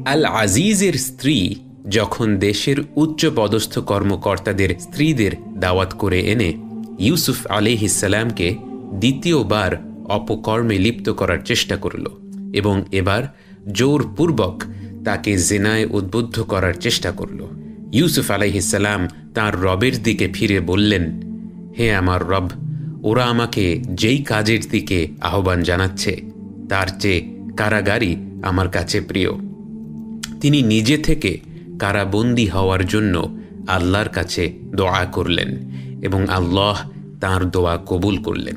আল আজিজের স্ত্রী যখন দেশের উচ্চপদস্থ কর্মকর্তাদের স্ত্রীদের দাওয়াত করে এনে ইউসুফ আলাইহিসসালামকে দ্বিতীয়বার অপকর্মে লিপ্ত করার চেষ্টা করল এবং এবার জোরপূর্বক তাকে জিনায় উদ্বুদ্ধ করার চেষ্টা করল, ইউসুফ আলাইহিসসালাম তাঁর রবের দিকে ফিরে বললেন, হে আমার রব, ওরা আমাকে যেই কাজের দিকে আহ্বান জানাচ্ছে তার চেয়ে কারাগারই আমার কাছে প্রিয়। তিনি নিজে থেকে কারাবন্দী হওয়ার জন্য আল্লাহর কাছে দোয়া করলেন এবং আল্লাহ তাঁর দোয়া কবুল করলেন।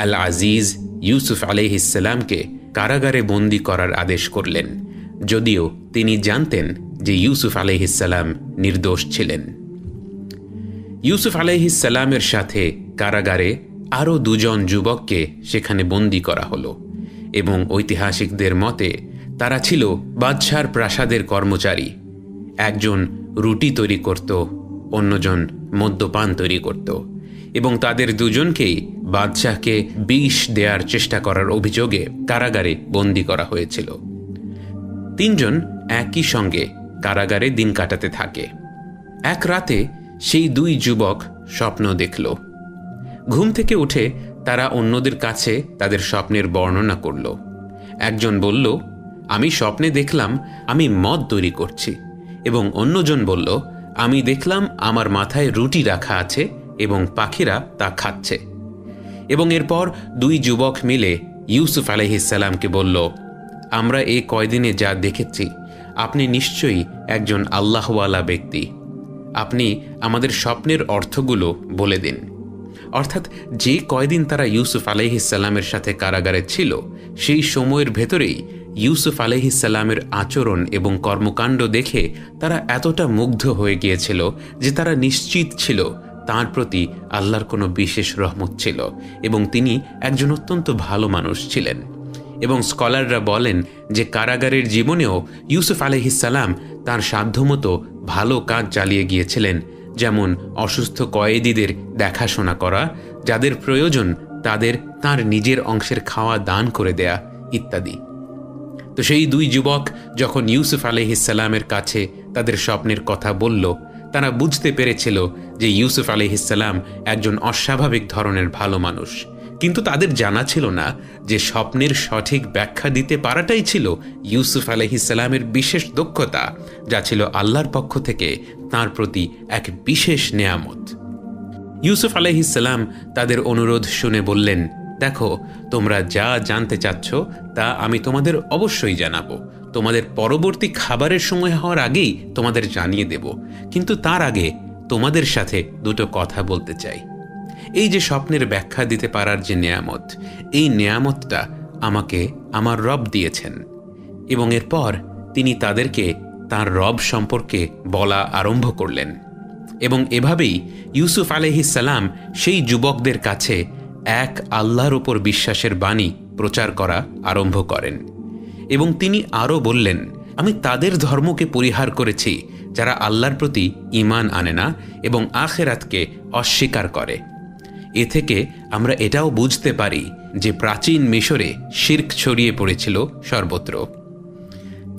আল আজিজ ইউসুফ আলাইহিসসালামকে কারাগারে বন্দী করার আদেশ করলেন, যদিও তিনি জানতেন যে ইউসুফ আলাইহিসসালাম নির্দোষ ছিলেন। ইউসুফ আলাইহিসসালামের সাথে কারাগারে আরও দুজন যুবককে সেখানে বন্দী করা হলো এবং ঐতিহাসিকদের মতে তারা ছিল বাদশার প্রাসাদের কর্মচারী। একজন রুটি তৈরি করত, অন্যজন মদ্যপান তৈরি করত এবং তাদের দুজনকেই বাদশাহকে বিষ দেওয়ার চেষ্টা করার অভিযোগে কারাগারে বন্দী করা হয়েছিল। তিনজন একই সঙ্গে কারাগারে দিন কাটাতে থাকে। এক রাতে সেই দুই যুবক স্বপ্ন দেখল। ঘুম থেকে উঠে তারা অন্যদের কাছে তাদের স্বপ্নের বর্ণনা করল। একজন বলল, আমি স্বপ্নে দেখলাম আমি মদ তৈরি করছি, এবং অন্যজন বলল, আমি দেখলাম আমার মাথায় রুটি রাখা আছে এবং পাখিরা তা খাচ্ছে। এবং এরপর দুই যুবক মিলে ইউসুফ আলাইহিসসালামকে বলল, আমরা এই কয়দিনে যা দেখেছি আপনি নিশ্চয়ই একজন আল্লাহওয়ালা ব্যক্তি, আপনি আমাদের স্বপ্নের অর্থগুলো বলে দিন। অর্থাৎ যে কয়দিন তারা ইউসুফ আলাইহিসসালামের সাথে কারাগারে ছিল সেই সময়ের ভেতরেই ইউসুফ আলাইহিসসালামের আচরণ এবং কর্মকাণ্ড দেখে তারা এতটা মুগ্ধ হয়ে গিয়েছিল যে তারা নিশ্চিত ছিল তাঁর প্রতি আল্লাহর কোনো বিশেষ রহমত ছিল এবং তিনি একজন অত্যন্ত ভালো মানুষ ছিলেন। এবং স্কলাররা বলেন যে কারাগারের জীবনেও ইউসুফ আলাইহিসসালাম তাঁর সাধ্যমতো ভালো কাজ চালিয়ে গিয়েছিলেন, যেমন অসুস্থ কয়েদিদের দেখাশোনা করা, যাদের প্রয়োজন তাদের তাঁর নিজের অংশের খাওয়া দান করে দেয়া ইত্যাদি। তো সেই দুই যুবক যখন ইউসুফ আলাইহিসসালামের কাছে তাদের স্বপ্নের কথা বলল, তারা বুঝতে পেরেছিল যে ইউসুফ আলাইহিসসালাম একজন অস্বাভাবিক ধরনের ভালো মানুষ, কিন্তু তাদের জানা ছিল না যে স্বপ্নের সঠিক ব্যাখ্যা দিতে পারাটাই ছিল ইউসুফ আলাইহিসসালামের বিশেষ দক্ষতা, যা ছিল আল্লাহর পক্ষ থেকে তাঁর প্রতি এক বিশেষ নেয়ামত। ইউসুফ আলাইহিসসালাম তাদের অনুরোধ শুনে বললেন, দেখো, তোমরা যা জানতে চাচ্ছ তা আমি তোমাদের অবশ্যই জানাবো। তোমাদের পরবর্তী খাবারের সময় হওয়ার আগেই তোমাদের জানিয়ে দেব, কিন্তু তার আগে তোমাদের সাথে দুটো কথা বলতে চাই। এই যে স্বপ্নের ব্যাখ্যা দিতে পারার যে নেয়ামত, এই নেয়ামতটা আমাকে আমার রব দিয়েছেন। এবং এরপর তিনি তাদেরকে তার রব সম্পর্কে বলা আরম্ভ করলেন এবং এভাবেই ইউসুফ আলাইহিসসালাম সেই যুবকদের কাছে এক আল্লাহর উপর বিশ্বাসের বাণী প্রচার করা আরম্ভ করেন। এবং তিনি আরও বললেন, আমি তাদের ধর্মকে পরিহার করেছি যারা আল্লাহর প্রতি ঈমান আনে না এবং আখিরাতকে অস্বীকার করে। এ থেকে আমরা এটাও বুঝতে পারি যে প্রাচীন মিশরে শিরক ছড়িয়ে পড়েছিল সর্বত্র।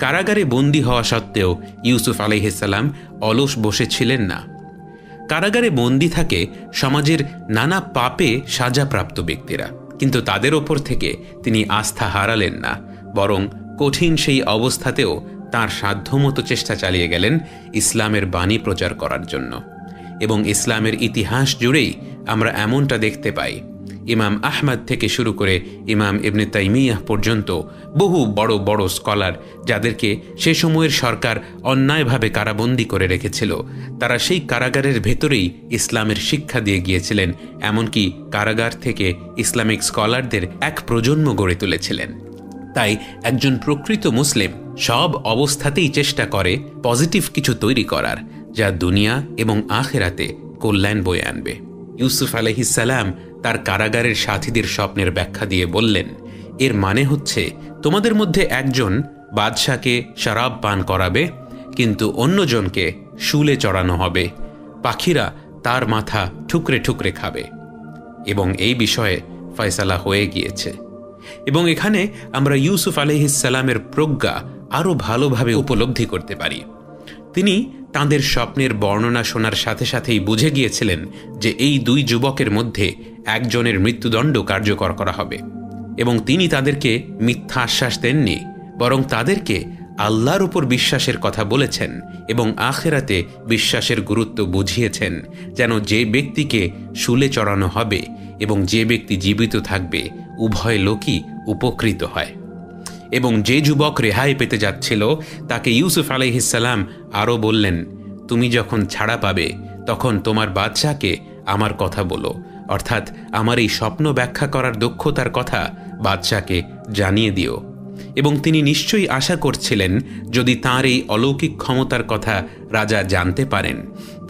কারাগারে বন্দী হওয়া সত্ত্বেও ইউসুফ আলাইহিসসালাম অলস বসেছিলেন না। কারাগারে বন্দী থাকে সমাজের নানা পাপে সাজাপ্রাপ্ত ব্যক্তিরা, কিন্তু তাদের ওপর থেকে তিনি আস্থা হারালেন না, বরং কঠিন সেই অবস্থাতেও তাঁর সাধ্যমতো চেষ্টা চালিয়ে গেলেন ইসলামের বাণী প্রচার করার জন্য। এবং ইসলামের ইতিহাস জুড়েই আমরা এমনটা দেখতে পাই। ইমাম আহমদ থেকে শুরু করে ইমাম ইবনে তাইমিয়াহ পর্যন্ত বহু বড় বড় স্কলার, যাদেরকে সে সময়ের সরকার অন্যায়ভাবে কারাবন্দী করে রেখেছিল, তারা সেই কারাগারের ভেতরেই ইসলামের শিক্ষা দিয়ে গিয়েছিলেন, এমনকি কারাগার থেকে ইসলামিক স্কলারদের এক প্রজন্ম গড়ে তুলেছিলেন। তাই একজন প্রকৃত মুসলিম সব অবস্থাতেই চেষ্টা করে পজিটিভ কিছু তৈরি করার, যা দুনিয়া এবং আখিরাতে কল্যাণ বয়ে আনবে। ইউসুফ আলাইহিসসালাম তার কারাগারের সাথীদের স্বপ্নের ব্যাখ্যা দিয়ে বললেন, এর মানে হচ্ছে তোমাদের মধ্যে একজন বাদশাকে শরাব পান করাবে, কিন্তু অন্যজনকে শুলে চড়ানো হবে, পাখিরা তার মাথা ঠুকরে ঠুকরে খাবে। এবং এই বিষয়ে ফয়সালা হয়ে গিয়েছে। এবং এখানে আমরা ইউসুফ আলাইহিসসালামের প্রজ্ঞা আরও ভালোভাবে উপলব্ধি করতে পারি। তিনি তাঁদের স্বপ্নের বর্ণনা শোনার সাথে সাথেই বুঝে গিয়েছিলেন যে এই দুই যুবকের মধ্যে একজনের মৃত্যুদণ্ড কার্যকর করা হবে, এবং তিনি তাদেরকে মিথ্যা আশ্বাস দেননি, বরং তাদেরকে আল্লাহর উপর বিশ্বাসের কথা বলেছেন এবং আখিরাতে বিশ্বাসের গুরুত্ব বুঝিয়েছেন, যেন যে ব্যক্তিকে শুলে চড়ানো হবে এবং যে ব্যক্তি জীবিত থাকবে উভয় লোকই উপকৃত হয়। এবং যে যুবক রেহাই পেতে যাচ্ছিল তাকে ইউসুফ আলাইহিসসালাম আরও বললেন, তুমি যখন ছাড়া পাবে তখন তোমার বাদশাকে আমার কথা বলো, অর্থাৎ আমার এই স্বপ্ন ব্যাখ্যা করার দক্ষতার কথা বাদশাকে জানিয়ে দিও। এবং তিনি নিশ্চয়ই আশা করছিলেন যদি তাঁর এই অলৌকিক ক্ষমতার কথা রাজা জানতে পারেন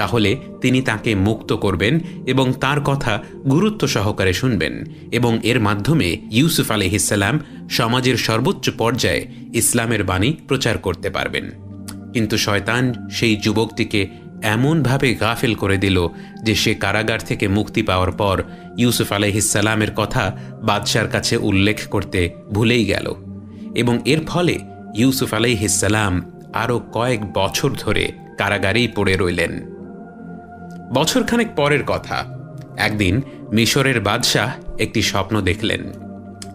তাহলে তিনি তাকে মুক্ত করবেন এবং তার কথা গুরুত্ব সহকারে শুনবেন, এবং এর মাধ্যমে ইউসুফ আলাইহিসসালাম সমাজের সর্বোচ্চ পর্যায়ে ইসলামের বাণী প্রচার করতে পারবেন। কিন্তু শয়তান সেই যুবকটিকে এমনভাবে গাফেল করে দিল যে সে কারাগার থেকে মুক্তি পাওয়ার পর ইউসুফ আলাইহিসসালামের কথা বাদশার কাছে উল্লেখ করতে ভুলেই গেল, এবং এর ফলে ইউসুফ আলাইহিসসালাম আরও কয়েক বছর ধরে কারাগারেই পড়ে রইলেন। বছরখানেক পরের কথা, একদিন মিশরের বাদশাহ একটি স্বপ্ন দেখলেন।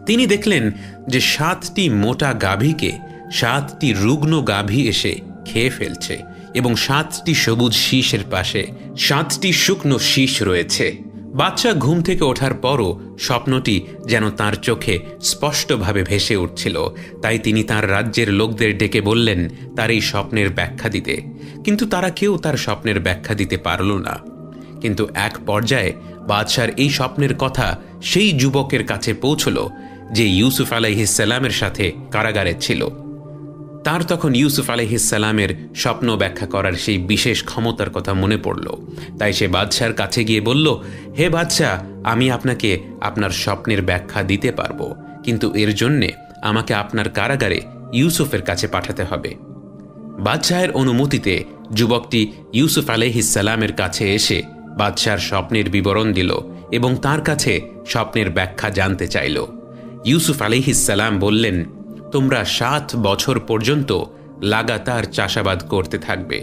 তিনি দেখলেন যে 7টি মোটা গাভীকে 7টি রুগ্ন গাভী এসে খেয়ে ফেলছে, এবং 7টি সবুজ শীষের পাশে 7টি শুকনো শীষ রয়েছে। বাদশা ঘুম থেকে ওঠার পরও স্বপ্নটি যেন তার চোখে স্পষ্টভাবে ভেসে উঠছিল, তাই তিনি তার রাজ্যের লোকদের ডেকে বললেন তার এই স্বপ্নের ব্যাখ্যা দিতে, কিন্তু তারা কেউ তার স্বপ্নের ব্যাখ্যা দিতে পারল না। কিন্তু এক পর্যায়ে বাদশার এই স্বপ্নের কথা সেই যুবকের কাছে পৌঁছল যে ইউসুফ আলাইহিসসালামের সাথে কারাগারে ছিল। তার তখন ইউসুফ আলাইহিসসালামের স্বপ্ন ব্যাখ্যা করার সেই বিশেষ ক্ষমতার কথা মনে পড়ল। তাই সে বাদশার কাছে গিয়ে বলল, হে বাদশাহ, আমি আপনাকে আপনার স্বপ্নের ব্যাখ্যা দিতে পারবো, কিন্তু এর জন্যে আমাকে আপনার কারাগারে ইউসুফের কাছে পাঠাতে হবে। বাদশাহের অনুমতিতে যুবকটি ইউসুফ আলাইহিসসালামের কাছে এসে বাদশার স্বপ্নের বিবরণ দিল এবং তার কাছে স্বপ্নের ব্যাখ্যা জানতে চাইল। ইউসুফ আলাইহিসসালাম বললেন, তোমরা 7 বছর পর্যন্ত লাগাতার চাষাবাদ করতে থাকবে।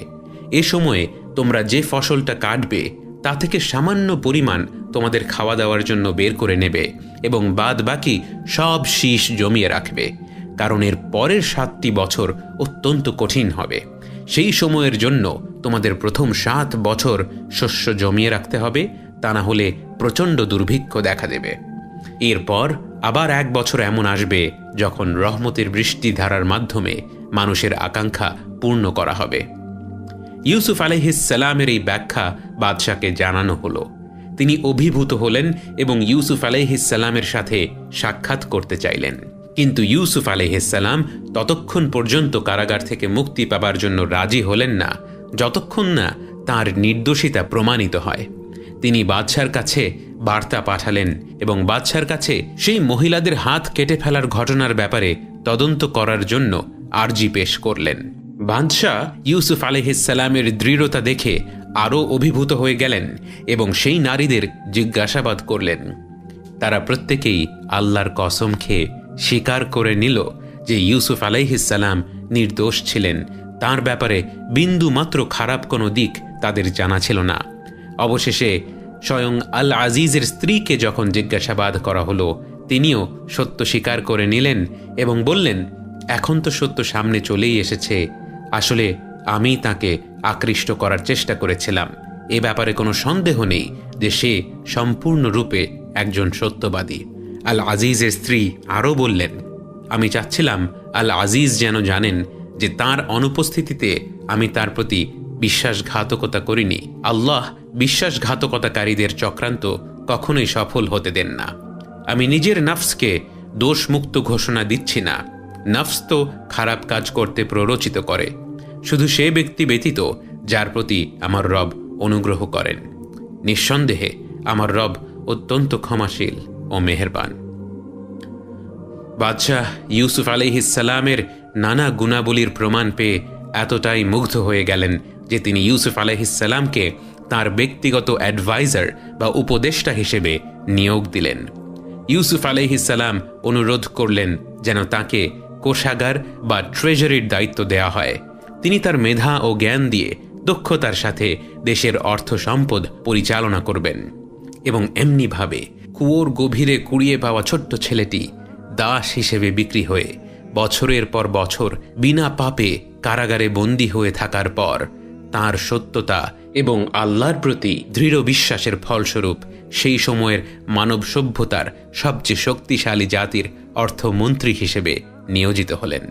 এ সময়ে তোমরা যে ফসলটা কাটবে তা থেকে সামান্য পরিমাণ তোমাদের খাওয়া দাওয়ার জন্য বের করে নেবে এবং বাদ বাকি সব শীষ জমিয়ে রাখবে, কারণ এর পরের 7টি বছর অত্যন্ত কঠিন হবে। সেই সময়ের জন্য তোমাদের প্রথম 7 বছর শস্য জমিয়ে রাখতে হবে, তা না হলে প্রচণ্ড দুর্ভিক্ষ দেখা দেবে। এরপর আবার 1 বছর এমন আসবে যখন রহমতের বৃষ্টি ধারার মাধ্যমে মানুষের আকাঙ্ক্ষা পূর্ণ করা হবে। ইউসুফ আলাইহিসসালামের এই ব্যাখ্যা বাদশাকে জানানো হলো। তিনি অভিভূত হলেন এবং ইউসুফ আলাইহিসসালামের সাথে সাক্ষাৎ করতে চাইলেন, কিন্তু ইউসুফ আলাইহিসসালাম ততক্ষণ পর্যন্ত কারাগার থেকে মুক্তি পাবার জন্য রাজি হলেন না যতক্ষণ না তার নির্দোষিতা প্রমাণিত হয়। তিনি বাদশার কাছে বার্তা পাঠালেন এবং বাদশার কাছে সেই মহিলাদের হাত কেটে ফেলার ঘটনার ব্যাপারে তদন্ত করার জন্য আর্জি পেশ করলেন। বাদশাহ ইউসুফ আলাইহিসসালামের দৃঢ়তা দেখে আরও অভিভূত হয়ে গেলেন এবং সেই নারীদের জিজ্ঞাসাবাদ করলেন। তারা প্রত্যেকেই আল্লাহর কসম খেয়ে স্বীকার করে নিল যে ইউসুফ আলাইহিসসালাম নির্দোষ ছিলেন, তার ব্যাপারে বিন্দু মাত্র খারাপ কোনো দিক তাদের জানা ছিল না। অবশেষে স্বয়ং আল আজিজের স্ত্রীকে যখন জিজ্ঞাসাবাদ করা হলো, তিনিও সত্য স্বীকার করে নিলেন এবং বললেন, এখন তো সত্য সামনে চলেই এসেছে, আসলে আমি তাকে আকৃষ্ট করার চেষ্টা করেছিলাম। এ ব্যাপারে কোনো সন্দেহ নেই যে সে সম্পূর্ণরূপে একজন সত্যবাদী। আল আজিজের স্ত্রী আরও বললেন, আমি চাচ্ছিলাম আল আজিজ যেন জানেন যে তার অনুপস্থিতিতে আমি তার প্রতি বিশ্বাসঘাতকতা করিনি। আল্লাহ বিশ্বাসঘাতকতাকারীদের চক্রান্ত কখনোই সফল হতে দেন না। আমি নিজের নফসকে দোষমুক্ত ঘোষণা দিচ্ছি না। নফস তো খারাপ কাজ করতে প্ররোচিত করে, শুধু সে ব্যক্তি ব্যতীত যার প্রতি আমার রব অনুগ্রহ করেন। নিঃসন্দেহে আমার রব অত্যন্ত ক্ষমাশীল ও মেহেরবান। বাদশাহ ইউসুফ আলাইহিসসালামের নানা গুণাবলীর প্রমাণ পেয়ে এতটাই মুগ্ধ হয়ে গেলেন যে তিনি ইউসুফ আলাইহিসসালামকে তার ব্যক্তিগত অ্যাডভাইজার বা উপদেষ্টা হিসেবে নিয়োগ দিলেন। ইউসুফ আলাইহিসসালাম অনুরোধ করলেন যেন তাকে কোষাগার বা ট্রেজারির দায়িত্ব দেয়া হয়। তিনি তার মেধা ও জ্ঞান দিয়ে দক্ষতার সাথে দেশের অর্থ সম্পদ পরিচালনা করবেন। এবং এমনিভাবে কুয়োর গভীরে কুড়িয়ে পাওয়া ছোট্ট ছেলেটি দাস হিসেবে বিক্রি হয়ে বছরের পর বছর বিনা পাপে কারাগারে বন্দী হয়ে থাকার পর তাঁর সত্যতা এবং আল্লাহর প্রতি দৃঢ় বিশ্বাসের ফলস্বরূপ সেই সময়ের মানব সভ্যতার সবচেয়ে শক্তিশালী জাতির অর্থমন্ত্রী হিসেবে নিয়োজিত হলেন।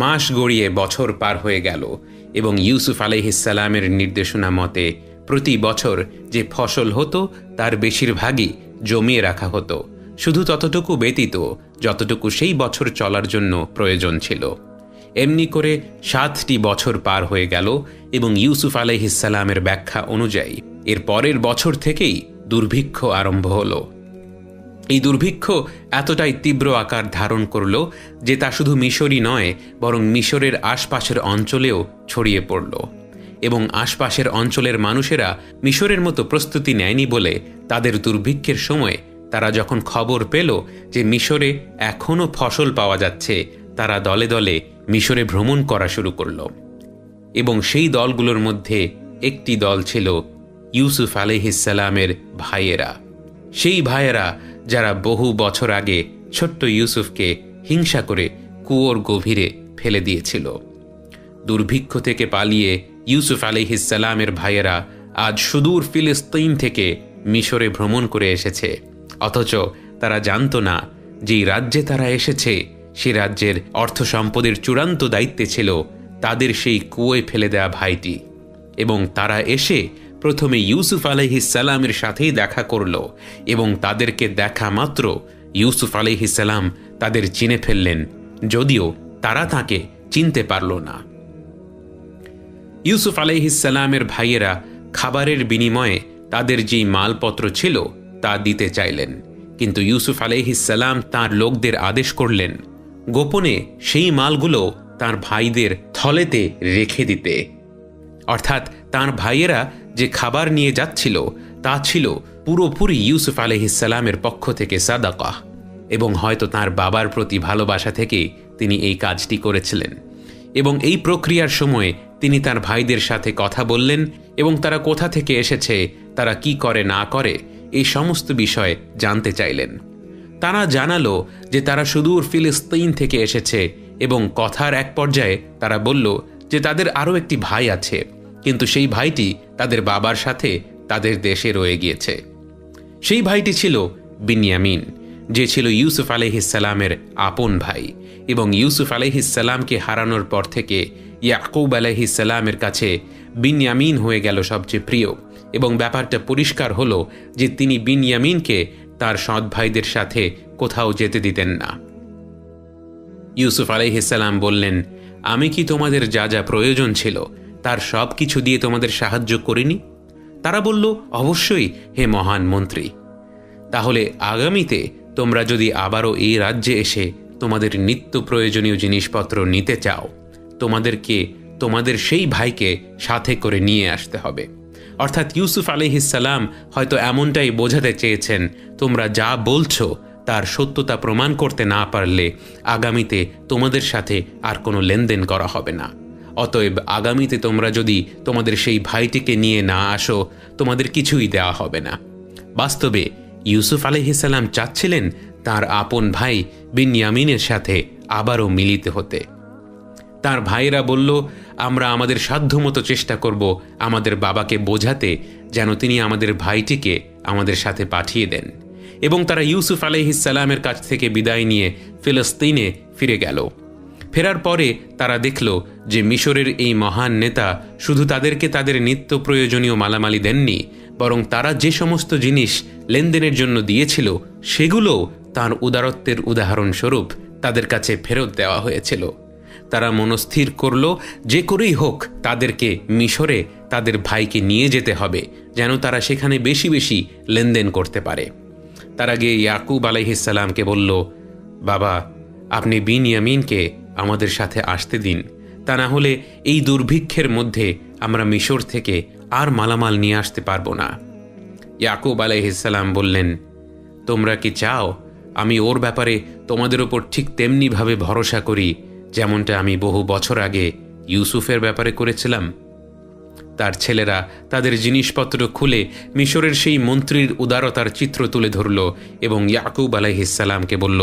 মাস গড়িয়ে বছর পার হয়ে গেল এবং ইউসুফ আলাইহিসসালামের নির্দেশনা মতে প্রতি বছর যে ফসল হতো তার বেশিরভাগই জমিয়ে রাখা হতো, শুধু ততটুকু ব্যতীত যতটুকু সেই বছর চলার জন্য প্রয়োজন ছিল। এমনি করে 7টি বছর পার হয়ে গেল এবং ইউসুফ আলাইহিসসালামের ব্যাখ্যা অনুযায়ী এর পরের বছর থেকেই দুর্ভিক্ষ আরম্ভ হল। এই দুর্ভিক্ষ এতটাই তীব্র আকার ধারণ করল যে তা শুধু মিশরই নয়, বরং মিশরের আশপাশের অঞ্চলেও ছড়িয়ে পড়ল। এবং আশপাশের অঞ্চলের মানুষেরা মিশরের মতো প্রস্তুতি নেয়নি বলে তাদের দুর্ভিক্ষের সময় তারা যখন খবর পেল যে মিশরে এখনও ফসল পাওয়া যাচ্ছে, তারা দলে দলে মিশরে ভ্রমণ করা শুরু করল। এবং সেই দলগুলোর মধ্যে একটি দল ছিল ইউসুফ আলাইহিসসালামের ভাইয়েরা। সেই ভাইয়েরা যারা বহু বছর আগে ছোট্ট ইউসুফকে হিংসা করে কুয়োর গভীরে ফেলে দিয়েছিল। দুর্ভিক্ষ থেকে পালিয়ে ইউসুফ আলাইহিসসালামের ভাইয়েরা আজ সুদূর ফিলিস্তিন থেকে মিশরে ভ্রমণ করে এসেছে, অথচ তারা জানত না যে রাজ্যে তারা এসেছে সে রাজ্যের অর্থ সম্পদের চূড়ান্ত দায়িত্বে ছিল তাদের সেই কুয়োয় ফেলে দেয়া ভাইটি। এবং তারা এসে প্রথমে ইউসুফ আলাইহিসসালামের সাথেই দেখা করল এবং তাদেরকে দেখা মাত্র ইউসুফ আলাইহিসসালাম তাদের চিনে ফেললেন, যদিও তারা তাকে চিনতে পারল না। ইউসুফ আলাইহিসসালামের ভাইয়েরা খাবারের বিনিময়ে তাদের যেই মালপত্র ছিল তা দিতে চাইলেন, কিন্তু ইউসুফ আলাইহিসসালাম তাঁর লোকদের আদেশ করলেন গোপনে সেই মালগুলো তার ভাইদের থলেতে রেখে দিতে। অর্থাৎ তার ভাইয়েরা যে খাবার নিয়ে যাচ্ছিল তা ছিল পুরোপুরি ইউসুফ আলাইহিসসালামের পক্ষ থেকে সাদাকা, এবং হয়তো তার বাবার প্রতি ভালোবাসা থেকে তিনি এই কাজটি করেছিলেন। এবং এই প্রক্রিয়ার সময়ে তিনি তার ভাইদের সাথে কথা বললেন এবং তারা কোথা থেকে এসেছে, তারা কি করে না করে, এই সমস্ত বিষয় জানতে চাইলেন। তারা জানালো যে তারা সুদূর ফিলিস্তিন থেকে এসেছে এবং কথার এক পর্যায়ে তারা বলল যে তাদের আরও একটি ভাই আছে, কিন্তু সেই ভাইটি তাদের বাবার সাথে তাদের দেশে রয়ে গিয়েছে। সেই ভাইটি ছিল বিনয়ামিন, যে ছিল ইউসুফ আলাইহিসসালামের আপন ভাই, এবং ইউসুফ আলাইহিসসালামকে হারানোর পর থেকে ইয়াকুব আলাইহিসসালামের কাছে বিনয়ামিন হয়ে গেল সবচেয়ে প্রিয়। এবং ব্যাপারটা পরিষ্কার হলো যে তিনি বিনয়ামিনকে তার সৎ ভাইদের সাথে কোথাও যেতে দিতেন না। ইউসুফ আলাইহিসসালাম বললেন, আমি কি তোমাদের যা যা প্রয়োজন ছিল তার সব কিছু দিয়ে তোমাদের সাহায্য করিনি? তারা বলল, অবশ্যই হে মহান মন্ত্রী। তাহলে আগামীতে তোমরা যদি আবারও এই রাজ্যে এসে তোমাদের নিত্য প্রয়োজনীয় জিনিসপত্র নিতে চাও, তোমাদেরকে তোমাদের সেই ভাইকে সাথে করে নিয়ে আসতে হবে। অর্থাৎ ইউসুফ আলাইহিসসালাম হয়তো এমনটাই বোঝাতে চেয়েছেন, তোমরা যা বলছো তার সত্যতা প্রমাণ করতে না পারলে আগামীতে তোমাদের সাথে আর কোনো লেনদেন করা হবে না। অতএব আগামীতে তোমরা যদি তোমাদের সেই ভাইটিকে নিয়ে না আসো, তোমাদের কিছুই দেওয়া হবে না। বাস্তবে ইউসুফ আলাইহিসসালাম চাচ্ছিলেন তার আপন ভাই বিনয়ামিনের সাথে আবারও মিলিত হতে। তার ভাইয়েরা বলল, আমরা আমাদের সাধ্যমতো চেষ্টা করব আমাদের বাবাকে বোঝাতে যেন তিনি আমাদের ভাইটিকে আমাদের সাথে পাঠিয়ে দেন। এবং তারা ইউসুফ আলাইহিসসালামের কাছ থেকে বিদায় নিয়ে ফিলিস্তিনে ফিরে গেল। ফেরার পরে তারা দেখল যে মিশরের এই মহান নেতা শুধু তাদেরকে তাদের নিত্য প্রয়োজনীয় মালামালি দেননি, বরং তারা যে সমস্ত জিনিস লেনদেনের জন্য দিয়েছিল সেগুলো তার উদারত্বের উদাহরণস্বরূপ তাদের কাছে ফেরত দেওয়া হয়েছিল। তারা মনস্থির করল যে করেই হোক তাদেরকে মিশরে তাদের ভাইকে নিয়ে যেতে হবে, যেন তারা সেখানে বেশি বেশি লেনদেন করতে পারে। তারা গিয়ে ইয়াকুব আলাইহিসসালামকে বলল, বাবা, আপনি বিনয়ামিনকে আমাদের সাথে আসতে দিন, তা না হলে এই দুর্ভিক্ষের মধ্যে আমরা মিশর থেকে আর মালামাল নিয়ে আসতে পারবো না। ইয়াকুব আলাইহিসসালাম বললেন, তোমরা কি চাও আমি ওর ব্যাপারে তোমাদের ওপর ঠিক তেমনিভাবে ভরসা করি যেমনটা আমি বহু বছর আগে ইউসুফের ব্যাপারে করেছিলাম। তার ছেলেরা তাদের জিনিসপত্র খুলে মিশরের সেই মন্ত্রীর উদারতার চিত্র তুলে ধরল এবং ইয়াকুব আলাইহিসসালামকে বলল,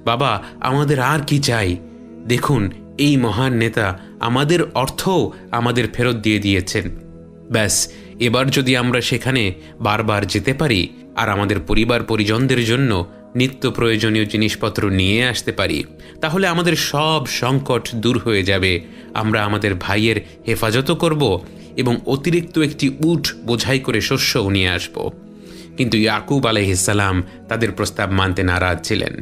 বাবা, আমাদের আর কি চাই? দেখুন, এই মহান নেতা আমাদের অর্থও আমাদের ফেরত দিয়ে দিয়েছেন। ব্যাস, এবার যদি আমরা সেখানে বারবার যেতে পারি আর আমাদের পরিবার পরিজনদের জন্য নিত্য প্রয়োজনীয় জিনিসপত্র নিয়ে আসতে পারি, তাহলে আমাদের সব সংকট দূর হয়ে যাবে। আমরা আমাদের ভাইয়ের হেফাজতও করব এবং অতিরিক্ত একটি উট বোঝাই করে শস্যও নিয়ে আসব। কিন্তু ইয়াকুব আলাইহিসসালাম তাদের প্রস্তাব মানতে নারাজ ছিলেন।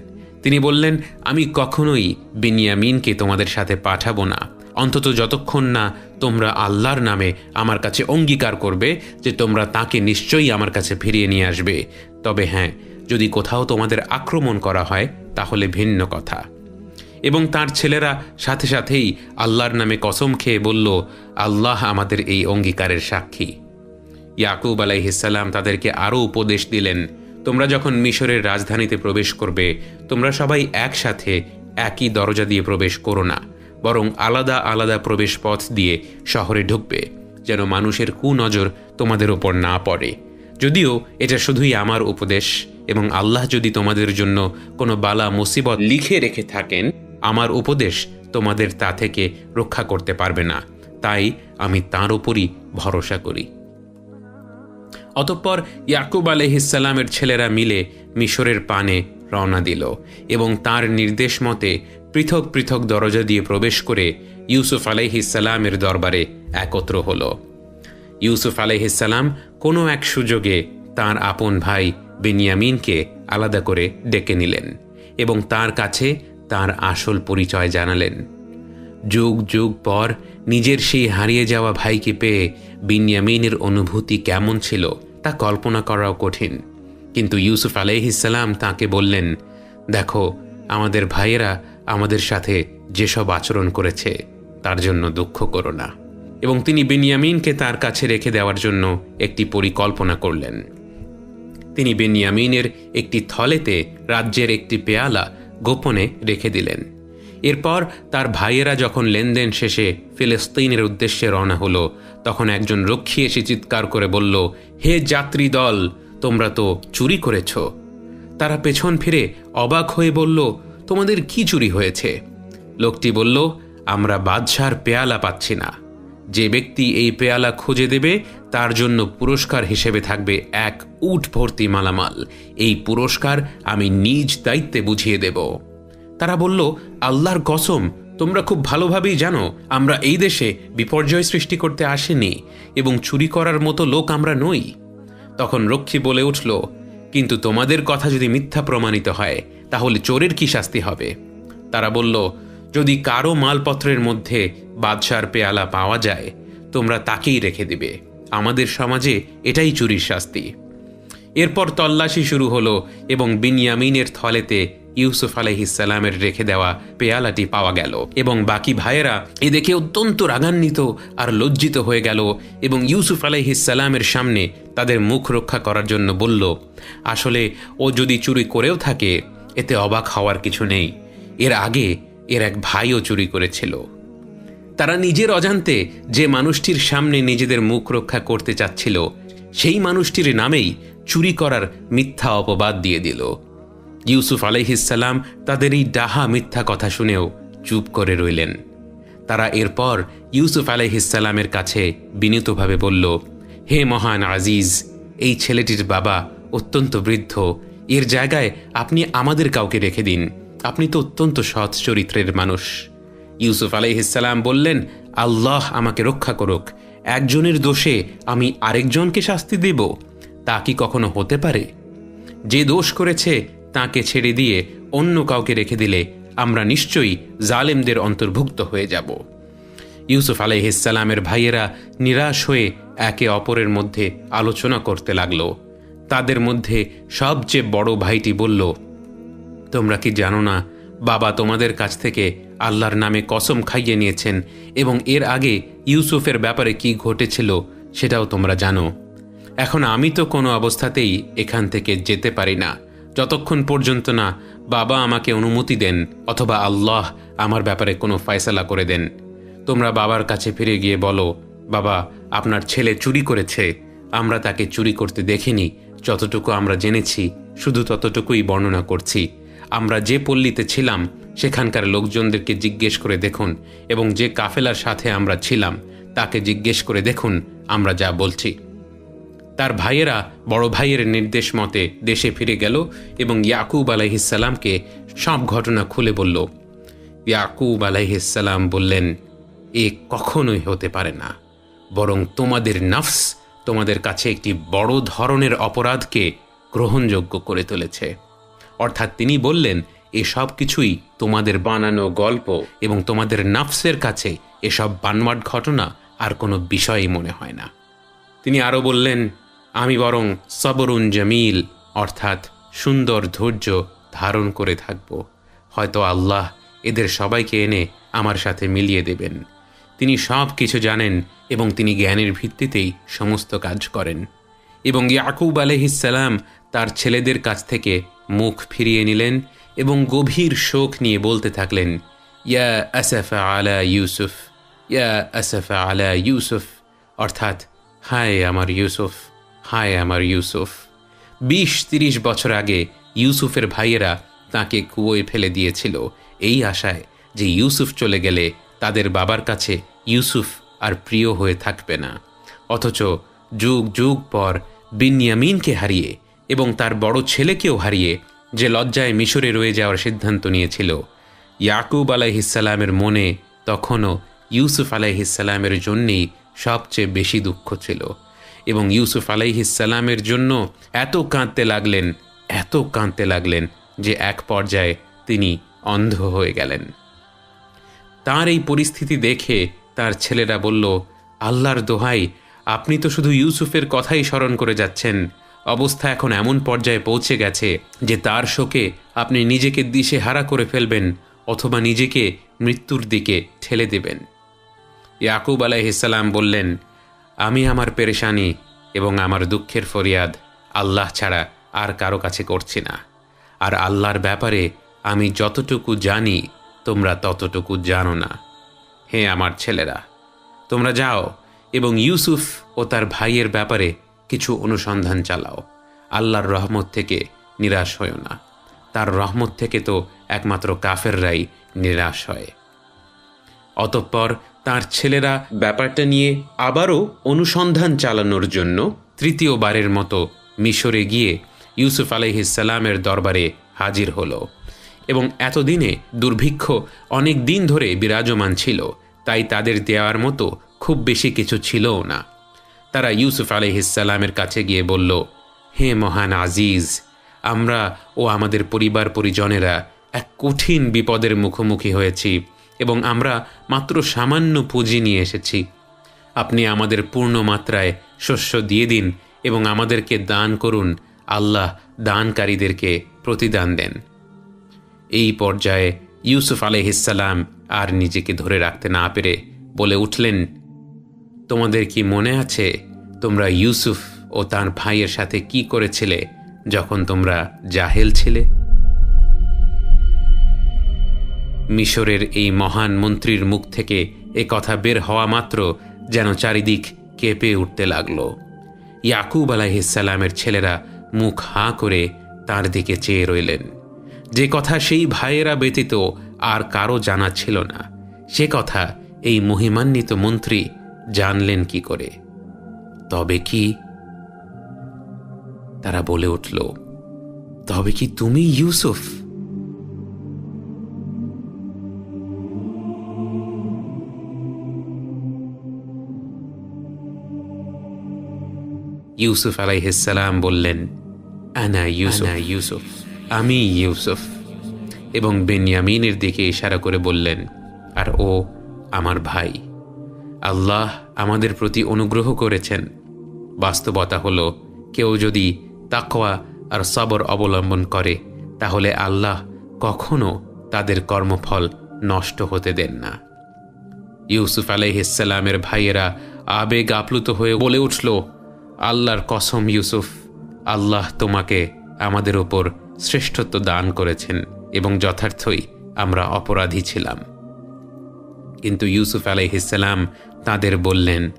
তিনি বললেন, আমি কখনোই বিনিয়ামিনকে তোমাদের সাথে পাঠাবো না, অন্তত যতক্ষণ না তোমরা আল্লাহর নামে আমার কাছে অঙ্গীকার করবে যে তোমরা তাকে নিশ্চয়ই আমার কাছে ফিরিয়ে নিয়ে আসবে। তবে হ্যাঁ, যদি কোথাও তোমাদের আক্রমণ করা হয় তাহলে ভিন্ন কথা। এবং তার ছেলেরা সাথে সাথেই আল্লাহর নামে কসম খেয়ে বলল, আল্লাহ আমাদের এই অঙ্গীকারের সাক্ষী। ইয়াকুব আলাইহিসসালাম তাদেরকে আরও উপদেশ দিলেন, তোমরা যখন মিশরের রাজধানীতে প্রবেশ করবে, তোমরা সবাই একসাথে একই দরজা দিয়ে প্রবেশ করো না, বরং আলাদা আলাদা প্রবেশ পথ দিয়ে শহরে ঢুকবে, যেন মানুষের কুনজর তোমাদের ওপর না পড়ে। যদিও এটা শুধুই আমার উপদেশ, এবং আল্লাহ যদি তোমাদের জন্য কোনো বালা মুসিবত লিখে রেখে থাকেন, আমার উপদেশ তোমাদের তা থেকে রক্ষা করতে পারবে না, তাই আমি তাঁর উপরই ভরসা করি। অতঃপর ইয়াকুব আলাইহিসসালামের ছেলেরা মিলে মিশরের পানে রওনা দিল এবং তার নির্দেশ মতে পৃথক পৃথক দরজা দিয়ে প্রবেশ করে ইউসুফ আলাইহিসসালামের দরবারে একত্র হল। ইউসুফ আলাইহিসসালাম কোনো এক সুযোগে তাঁর আপন ভাই বিনিয়ামিনকে আলাদা করে ডেকে নিলেন এবং তার কাছে তার আসল পরিচয় জানালেন। যুগ যুগ পর নিজের সেই হারিয়ে যাওয়া ভাইকে পেয়ে বিনিয়ামিনের অনুভূতি কেমন ছিল তা কল্পনা করাও কঠিন। কিন্তু ইউসুফ আলাইহিসসালাম তাকে বললেন, দেখো, আমাদের ভাইয়েরা আমাদের সাথে যেসব আচরণ করেছে তার জন্য দুঃখ করো না। এবং তিনি বিনিয়ামিনকে তার কাছে রেখে দেওয়ার জন্য একটি পরিকল্পনা করলেন। তিনি বিনিয়ামিনের একটি থলেতে রাজ্যের একটি পেয়ালা গোপনে রেখে দিলেন। এরপর তার ভাইয়েরা যখন লেনদেন শেষে ফিলিস্তিনের উদ্দেশ্যে রওনা হলো, তখন একজন রক্ষী এসে চিৎকার করে বলল, হে যাত্রী দল, তোমরা তো চুরি করেছ। তারা পেছন ফিরে অবাক হয়ে বলল, তোমাদের কি চুরি হয়েছে? লোকটি বলল, আমরা বাদশার পেয়ালা পাচ্ছি না। যে ব্যক্তি এই পেয়ালা খুঁজে দেবে তার জন্য পুরস্কার হিসেবে থাকবে এক উট ভর্তি মালামাল। এই পুরস্কার আমি নিজ দায়িত্বে বুঝিয়ে দেব। তারা বলল, আল্লাহর কসম, তোমরা খুব ভালোভাবেই জানো আমরা এই দেশে বিপর্যয় সৃষ্টি করতে আসেনি এবং চুরি করার মতো লোক আমরা নই। তখন রক্ষী বলে উঠল, কিন্তু তোমাদের কথা যদি মিথ্যা প্রমাণিত হয় তাহলে চোরের কি শাস্তি হবে? তারা বলল, যদি কারো মালপত্রের মধ্যে বাদশার পেয়ালা পাওয়া যায় তোমরা তাকেই রেখে দিবে। আমাদের সমাজে এটাই চুরির শাস্তি। এরপর তল্লাশি শুরু হলো এবং বিনিয়ামিনের থলেতে ইউসুফ আলাইহিসসালামের রেখে দেওয়া পেয়ালাটি পাওয়া গেল এবং বাকি ভাইয়েরা এ দেখে অত্যন্ত রাগান্বিত আর লজ্জিত হয়ে গেল এবং ইউসুফ আলাইহিসসালামের সামনে তাদের মুখ রক্ষা করার জন্য বলল, আসলে ও যদি চুরি করেও থাকে এতে অবাক হওয়ার কিছু নেই। এর আগে এর এক ভাইও চুরি করেছিল। তারা নিজের অজান্তে যে মানুষটির সামনে নিজেদের মুখ রক্ষা করতে চাচ্ছিল সেই মানুষটির নামেই চুরি করার মিথ্যা অপবাদ দিয়ে দিল। ইউসুফ আলাইহিসসালাম তাদের এই ডাহা মিথ্যা কথা শুনেও চুপ করে রইলেন। তারা এরপর ইউসুফ আলাইহিসসালামের কাছে বিনীতভাবে বলল, হে মহান আজিজ, এই ছেলেটির বাবা অত্যন্ত বৃদ্ধ, এর জায়গায় আপনি আমাদের কাউকে রেখে দিন। আপনি তো অত্যন্ত সৎ চরিত্রের মানুষ। ইউসুফ আলাইহিসসালাম বললেন, আল্লাহ আমাকে রক্ষা করুক, একজনের দোষে আমি আরেকজনকে শাস্তি দেব? তা কি কখনো হতে পারে? যে দোষ করেছে তাকে ছেড়ে দিয়ে অন্য কাউকে রেখে দিলে আমরা নিশ্চয়ই জালেমদের অন্তর্ভুক্ত হয়ে যাব। ইউসুফ আলাইহিসসালামের ভাইয়েরা নিরাশ হয়ে একে অপরের মধ্যে আলোচনা করতে লাগল। তাদের মধ্যে সবচেয়ে বড় ভাইটি বলল, তোমরা কি জানো না বাবা তোমাদের কাছ থেকে আল্লাহর নামে কসম খাইয়ে নিয়েছেন এবং এর আগে ইউসুফের ব্যাপারে কি ঘটেছিল সেটাও তোমরা জানো। এখন আমি তো কোনো অবস্থাতেই এখান থেকে যেতে পারি না, যতক্ষণ পর্যন্ত না বাবা আমাকে অনুমতি দেন অথবা আল্লাহ আমার ব্যাপারে কোনো ফয়সালা করে দেন। তোমরা বাবার কাছে ফিরে গিয়ে বলো, বাবা, আপনার ছেলে চুরি করেছে। আমরা তাকে চুরি করতে দেখিনি। যতটুকু আমরা জেনেছি শুধু ততটুকুই বর্ণনা করছি। আমরা যে পল্লীতে ছিলাম সেখানকার লোকজনদেরকে জিজ্ঞেস করে দেখুন, এবং যে কাফেলার সাথে আমরা ছিলাম তাকে জিজ্ঞেস করে দেখুন আমরা যা বলছি। তার ভাইয়েরা বড় ভাইয়ের নির্দেশ মতে দেশে ফিরে গেল এবং ইয়াকুব আলাইহিসসালামকে সব ঘটনা খুলে বলল। ইয়াকুব আলাইহিসসালাম বললেন, এ কখনোই হতে পারে না, বরং তোমাদের নফস তোমাদের কাছে একটি বড় ধরনের অপরাধকে গ্রহণযোগ্য করে তুলেছে। অর্থাৎ তিনি বললেন, এসব কিছুই তোমাদের বানানো গল্প এবং তোমাদের নফসের কাছে এসব বানোয়াট ঘটনা আর কোনো বিষয়ই মনে হয় না। তিনি আরও বললেন, আমি বরং সবরুন জামিল অর্থাৎ সুন্দর ধৈর্য ধারণ করে থাকব। হয়তো আল্লাহ এদের সবাইকে এনে আমার সাথে মিলিয়ে দেবেন। তিনি সব কিছু জানেন এবং তিনি জ্ঞানের ভিত্তিতেই সমস্ত কাজ করেন। এবং ইয়াকুব আলাইহিসসালাম তার ছেলেদের কাছ থেকে মুখ ফিরিয়ে নিলেন এবং গভীর শোক নিয়ে বলতে থাকলেন, ইয়া আসফা আলা ইউসুফ, ইয়া আসফা আলা ইউসুফ, অর্থাৎ হায় আমার ইউসুফ, হায় আমার ইউসুফ। 20-30 বছর আগে ইউসুফের ভাইয়েরা তাকে কুয়োয় ফেলে দিয়েছিল এই আশায় যে ইউসুফ চলে গেলে তাদের বাবার কাছে ইউসুফ আর প্রিয় হয়ে থাকবে না। অথচ যুগ যুগ পর বিনয়ামিনকে হারিয়ে এবং তার বড় ছেলেকেও হারিয়ে যে লজ্জায় মিশরে রয়ে যাওয়ার সিদ্ধান্ত নিয়েছিল, ইয়াকুব আলাইহিসসালামের মনে তখনও ইউসুফ আলাইহিসসালামের জন্যেই সবচেয়ে বেশি দুঃখ ছিল। এবং ইউসুফ আলাইহিসসালামের জন্য এত কাঁদতে লাগলেন যে এক পর্যায়ে তিনি অন্ধ হয়ে গেলেন। তার এই পরিস্থিতি দেখে তার ছেলেরা বলল, আল্লাহর দোহাই, আপনি তো শুধু ইউসুফের কথাই স্মরণ করে যাচ্ছেন। অবস্থা এখন এমন পর্যায়ে পৌঁছে গেছে যে তার শোকে আপনি নিজেকে দিশেহারা করে ফেলবেন অথবা নিজেকে মৃত্যুর দিকে ঠেলে দেবেন। ইয়াকুব আলাইহিসসালাম বললেন, আমি আমার পেরেশানি এবং আমার দুঃখের ফরিয়াদ আল্লাহ ছাড়া আর কারো কাছে করছি না। আর আল্লাহর ব্যাপারে আমি যতটুকু জানি তোমরা ততটুকু জানো না। হে আমার ছেলেরা, তোমরা যাও এবং ইউসুফ ও তার ভাইয়ের ব্যাপারে কিছু অনুসন্ধান চালাও। আল্লাহর রহমত থেকে নিরাশ হয়ো না। তার রহমত থেকে তো একমাত্র কাফেররাই নিরাশ হয়। অতঃপর তার ছেলেরা ব্যাপারটা নিয়ে আবারও অনুসন্ধান চালানোর জন্য তৃতীয়বারের মতো মিশরে গিয়ে ইউসুফ আলাইহিসসালামের দরবারে হাজির হলো। এবং এতদিনে দুর্ভিক্ষ অনেক দিন ধরে বিরাজমান ছিল, তাই তাদের দেওয়ার মতো খুব বেশি কিছু ছিলও না। তারা ইউসুফ আলাইহিসসালামের কাছে গিয়ে বলল, হে মহান আজিজ, আমরা ও আমাদের পরিবার পরিজনেরা এক কঠিন বিপদের মুখোমুখি হয়েছি এবং আমরা মাত্র সামান্য পুঁজি নিয়ে এসেছি। আপনি আমাদের পূর্ণ মাত্রায় শস্য দিয়ে দিন এবং আমাদেরকে দান করুন। আল্লাহ দানকারীদেরকে প্রতিদান দেন। এই পর্যায়ে ইউসুফ আলাইহিসসালাম আর নিজেকে ধরে রাখতে না পেরে বলে উঠলেন, তোমাদের কি মনে আছে তোমরা ইউসুফ ও তার ভাইয়ের সাথে কি করেছিলে যখন তোমরা জাহেল ছিলে? মিশরের এই মহান মন্ত্রীর মুখ থেকে এ কথা বের হওয়া মাত্র যেন চারিদিক কেঁপে উঠতে লাগল। ইয়াকুব আলাইহিসসালামের ছেলেরা মুখ হাঁ করে তার দিকে চেয়ে রইলেন। যে কথা সেই ভাইয়েরা ব্যতীত আর কারো জানা ছিল না, সে কথা এই মহিমান্বিত মন্ত্রী জানলেন কি করে? তবে কি? তারা বলে উঠল, তবে কি তুমি ইউসুফ? ইউসুফ আলাইহিসসালাম বললেন, আনা ইউসুফ, আমি ইউসুফ। এবং বেনয়ামিনের দিকে ইশারা করে বললেন, আর ও আমার ভাই। আল্লাহ আমাদের প্রতি অনুগ্রহ করেছেন। বাস্তবতা হলো, কেউ যদি তাকওয়া আর সবর অবলম্বন করে তাহলে আল্লাহ কখনো তাদের কর্মফল নষ্ট হতে দেন না। ইউসুফ আলাইহিসসালামের ভাইয়েরা আবেগ আপ্লুত হয়ে বলে উঠল, আল্লাহর কসম ইউসুফ, আল্লাহ তোমাকে আমাদের ওপর শ্রেষ্ঠত্ব দান করেছেন এবং যথার্থই আমরা অপরাধী ছিলাম। কিন্তু ইউসুফ আলাইহিসসালাম তাদের বললেন,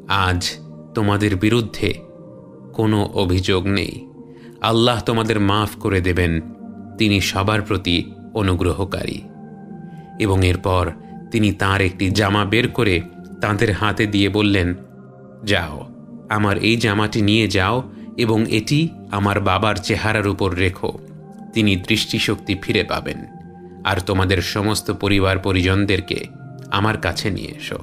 আজ তোমাদের বিরুদ্ধে কোনো অভিযোগ নেই। আল্লাহ তোমাদের মাফ করে দেবেন, তিনি সবার প্রতি অনুগ্রহকারী। এবং এরপর তিনি তার একটি জামা বের করে তাদের হাতে দিয়ে বললেন, যাও, আমার এই জামাটি নিয়ে যাও এবং এটি আমার বাবার চেহারার উপর রেখো, তিনি দৃষ্টিশক্তি ফিরে পাবেন। আর তোমাদের সমস্ত পরিবার পরিজনদেরকে আমার কাছে নিয়ে এসো।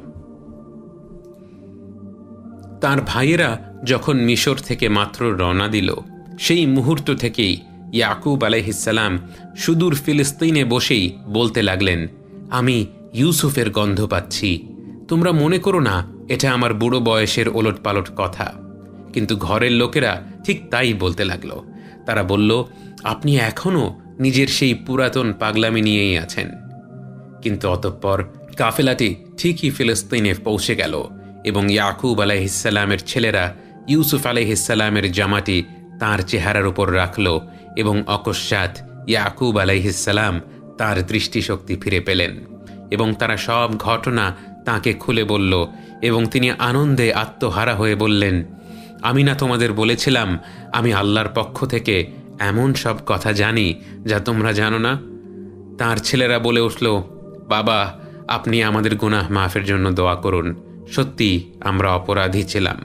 তার ভাইয়েরা যখন মিশর থেকে মাত্র রওনা দিল, সেই মুহূর্ত থেকেই ইয়াকুব আলাইহিসসালাম সুদূর ফিলিস্তিনে বসেই বলতে লাগলেন, আমি ইউসুফের গন্ধ পাচ্ছি। তোমরা মনে করো না এটা আমার বুড়ো বয়সের ওলটপালট কথা। কিন্তু ঘরের লোকেরা ঠিক তাই বলতে লাগলো। তারা বলল, আপনি এখনও নিজের সেই পুরাতন পাগলামি নিয়েই আছেন। কিন্তু অতঃপর কাফেলাটি ঠিকই ফিলিস্তিনে পৌঁছে গেল এবং ইয়াকুব আলাইহিসসালামের ছেলেরা ইউসুফ আলাইহিসসালামের জামাটি তাঁর চেহারার উপর রাখল এবং অকস্মাৎ ইয়াকুব আলাইহিসসালাম তাঁর দৃষ্টিশক্তি ফিরে পেলেন এবং তারা সব ঘটনা তাঁকে খুলে বলল এবং তিনি আনন্দে আত্মহারা হয়ে বললেন, আমি না তোমাদের বলেছিলাম আমি আল্লাহর পক্ষ থেকে এমন সব কথা জানি যা তোমরা জানো না? তাঁর ছেলেরা বলে উঠল, বাবা, আপনি আমাদের গুনাহ মাফের জন্য দোয়া করুন, সত্যি আমরা অপরাধী ছিলাম।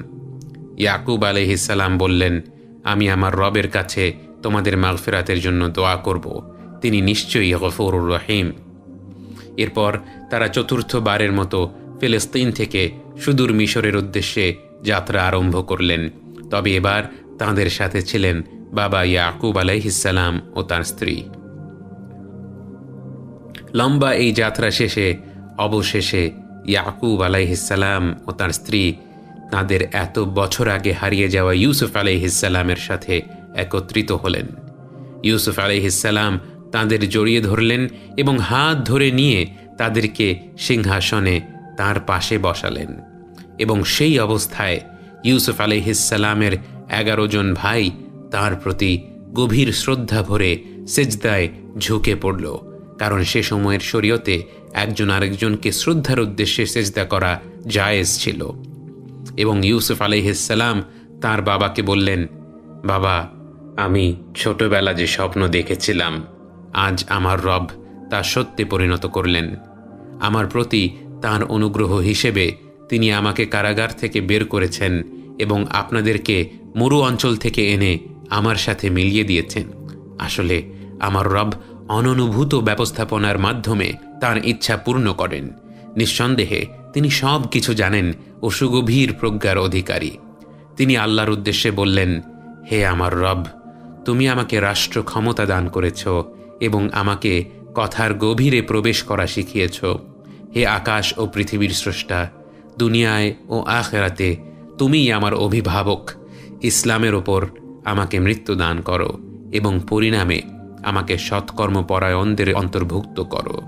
ইয়াকুব আলাইহিসসালাম বললেন, আমি আমার রবের কাছে তোমাদের মাগফিরাতের জন্য দোয়া করব, তিনি নিশ্চয়ই গফুরুর রহিম। এরপর তারা চতুর্থবারের মতো ফিলিস্তিন থেকে সুদূর মিশরের উদ্দেশ্যে যাত্রা আরম্ভ করলেন। তবে এবার তাঁদের সাথে ছিলেন বাবা ইয়াকুব আলাইহিসসালাম ও তার স্ত্রী। লম্বা এই যাত্রা শেষে অবশেষে ইয়াকুব আলাইহিসসালাম ও তার স্ত্রী তাঁদের এত বছর আগে হারিয়ে যাওয়া ইউসুফ আলাইহিসসালামের সাথে একত্রিত হলেন। ইউসুফ আলাইহিসসালাম তাঁদের জড়িয়ে ধরলেন এবং হাত ধরে নিয়ে তাদেরকে সিংহাসনে তার পাশে বসালেন এবং সেই অবস্থায় ইউসুফ আলাইহিসসালামের 11 জন ভাই তার প্রতি গভীর শ্রদ্ধা ভরে সেজদায় ঝুঁকে পড়ল, কারণ সে সময়ের শরীয়তে একজন আরেকজনকে শ্রদ্ধার উদ্দেশ্যে সেজদা করা জায়েজ ছিল। এবং ইউসুফ আলাইহিসসালাম তার বাবাকে বললেন, বাবা, আমি ছোটবেলা যে স্বপ্ন দেখেছিলাম আজ আমার রব তা সত্যে পরিণত করলেন। আমার প্রতি তাঁর অনুগ্রহ হিসেবে তিনি আমাকে কারাগার থেকে বের করেছেন এবং আপনাদেরকে মরু অঞ্চল থেকে এনে আমার সাথে মিলিয়ে দিয়েছেন। আসলে আমার রব অননুভূত ব্যবস্থাপনার মাধ্যমে তাঁর ইচ্ছা পূর্ণ করেন। নিঃসন্দেহে তিনি সব কিছু জানেন ও সুগভীর প্রজ্ঞার অধিকারী। তিনি আল্লাহর উদ্দেশ্যে বললেন, হে আমার রব, তুমি আমাকে রাষ্ট্র ক্ষমতা দান করেছ এবং আমাকে কথার গভীরে প্রবেশ করা শিখিয়েছ। হে আকাশ ও পৃথিবীর স্রষ্টা, দুনিয়ায় ও আখিরাতে তুমিই আমার অভিভাবক। ইসলামের ওপর আমাকে মৃত্যু দান করো এবং পরিণামে আমাকে সৎকর্মপরায়ণদের অন্তর্ভুক্ত করো।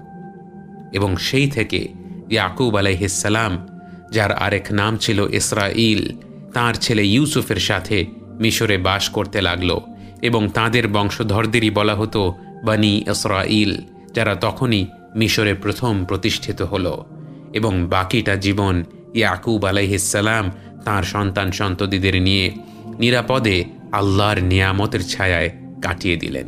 এবং সেই থেকে ইয়াকুব আলাইহিসসালাম, যার আরেক নাম ছিল ইসরাঈল, তাঁর ছেলে ইউসুফের সাথে মিশরে বাস করতে লাগল এবং তাঁদের বংশধরদেরই বলা হতো বনি ইসরাঈল, যারা তখনই মিশরে প্রথম প্রতিষ্ঠিত হল। এবং বাকিটা জীবন ইয়াকুব আলাইহিসসালাম তাঁর সন্তান সন্ততিদের নিয়ে নিরাপদে আল্লাহর নিয়ামতের ছায়ায় কাটিয়ে দিলেন।